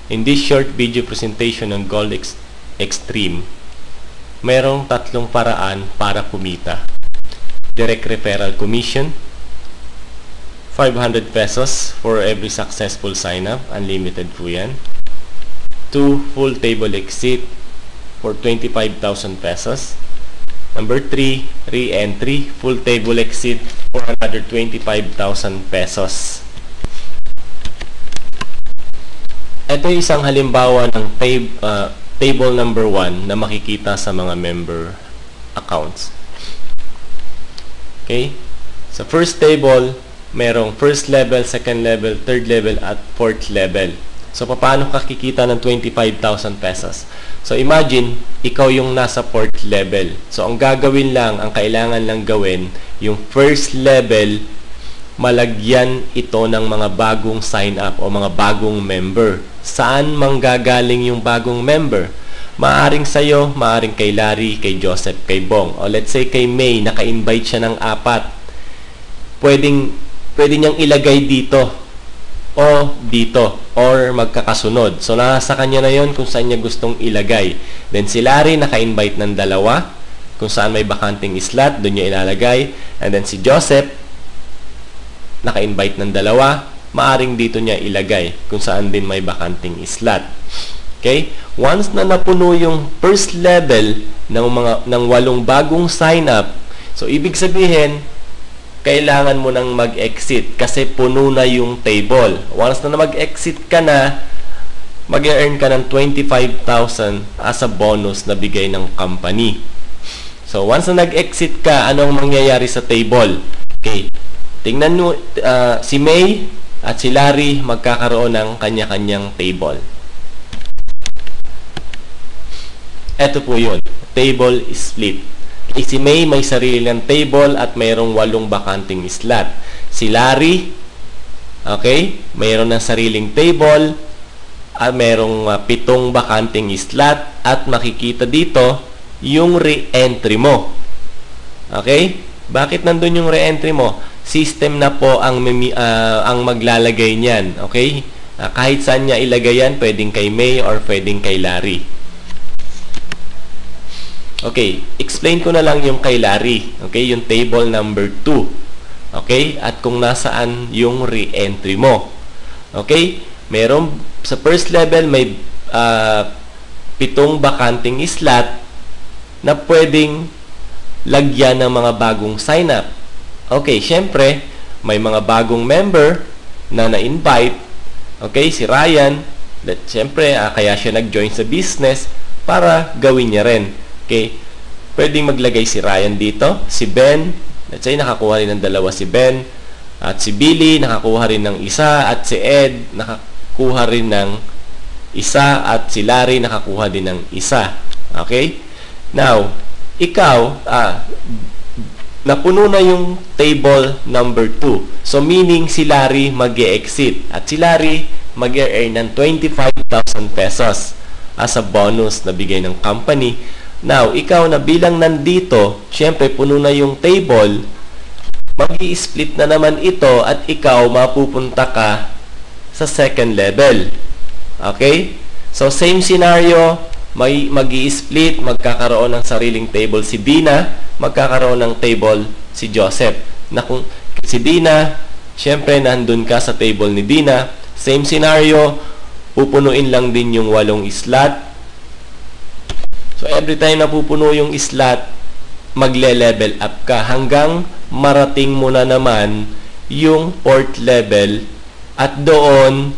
In this short video presentation ng Gold Extreme, merong tatlong paraan para kumita. Direct referral commission, 500 pesos for every successful sign-up, unlimited po yan. 2 full table exit for 25,000 pesos. Number 3, re-entry, full table exit for another 25,000 pesos. Ito yung isang halimbawa ng table number 1 na makikita sa mga member accounts. Okay? Sa first table, merong first level, second level, third level, at fourth level. So, paano ka kikita ng 25,000 pesos? So, imagine, ikaw yung nasa fourth level. So, ang gagawin lang, ang kailangan lang gawin, yung first level, malagyan ito ng mga bagong sign up o mga bagong member. Saan manggagaling yung bagong member? Maaring sa'yo, maaring kay Larry, kay Joseph, kay Bong. O let's say kay May, naka-invite siya ng 4. Pwede niyang ilagay dito o dito or magkakasunod. So, nasa kanya na yon kung saan niya gustong ilagay. Then si Larry, naka-invite ng 2. Kung saan may bakanting slot, doon niya ilalagay. And then si Joseph, naka-invite ng 2, maaring dito niya ilagay kung saan din may bakanting slot. Okay? Once na napuno yung first level ng 8 bagong sign up, so ibig sabihin, kailangan mo nang mag-exit kasi puno na yung table. Once na mag-exit ka na, mag-earn ka ng 25,000 as a bonus na bigay ng company. So, once na nag-exit ka, anong mangyayari sa table? Okay. Tingnan nyo, si May at si Larry magkakaroon ng kanya-kanyang table. Ito po yun. Table split. Si May may sarili ng table at mayroong 8 bakanting slot. Si Larry, okay, mayroon ng sariling table at mayroong 7 bakanting slot at makikita dito yung re-entry mo. Okay? Bakit nandun yung re-entry mo? System na po ang maglalagay niyan. Okay? Kahit saan niya ilagay yan, pwedeng kay May or pwedeng kay Larry. Okay, explain ko na lang yung kay Larry. Okay, yung table number 2. Okay, at kung nasaan yung re-entry mo. Okay, meron sa first level may 7 bakanting slot na pwedeng lagyan ng mga bagong sign up. Okay, syempre, may mga bagong member na na-invite. Okay, si Ryan, syempre, kaya siya nag-join sa business para gawin niya rin. Okay, pwedeng maglagay si Ryan dito, si Ben, let's say nakakuha rin ng 2 si Ben, at si Billy, nakakuha rin ng 1, at si Ed, nakakuha rin ng 1, at si Larry, nakakuha din ng 1. Okay? Now, ikaw, napuno na yung table number 2. So, meaning si Larry mag-e-exit. At si Larry mag-e-earn ng 25,000 pesos as a bonus na bigay ng company. Now, ikaw na bilang nandito, syempre puno na yung table, mag-i-split na naman ito at ikaw mapupunta ka sa second level. Okay? So, same scenario, mag-i-split, magkakaroon ng sariling table si Dina, magkakaroon ng table si Joseph. Na kung si Dina, syempre nandun ka sa table ni Dina, same scenario, pupunuin lang din yung 8 slot. So, every time na pupuno yung slot, magle-level up ka hanggang marating mo na naman yung 4th level at doon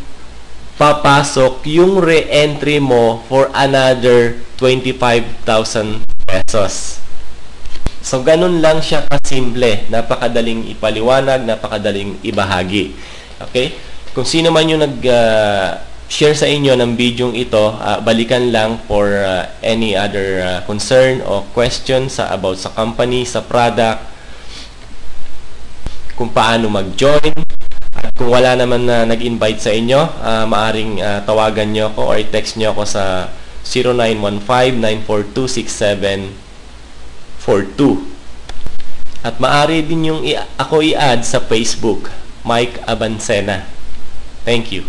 papasok yung re-entry mo for another 25,000 pesos. So, ganun lang siya kasimple. Napakadaling ipaliwanag, napakadaling ibahagi. Okay? Kung sino man yung nag-share sa inyo ng video ito, balikan lang for any other concern o question about sa company, sa product, kung paano mag-join. At kung wala naman na nag-invite sa inyo, maaring tawagan nyo ako or i-text nyo ako sa 0915-942-6742. At maaari din yung ako i-add sa Facebook, Mike Abancena. Thank you.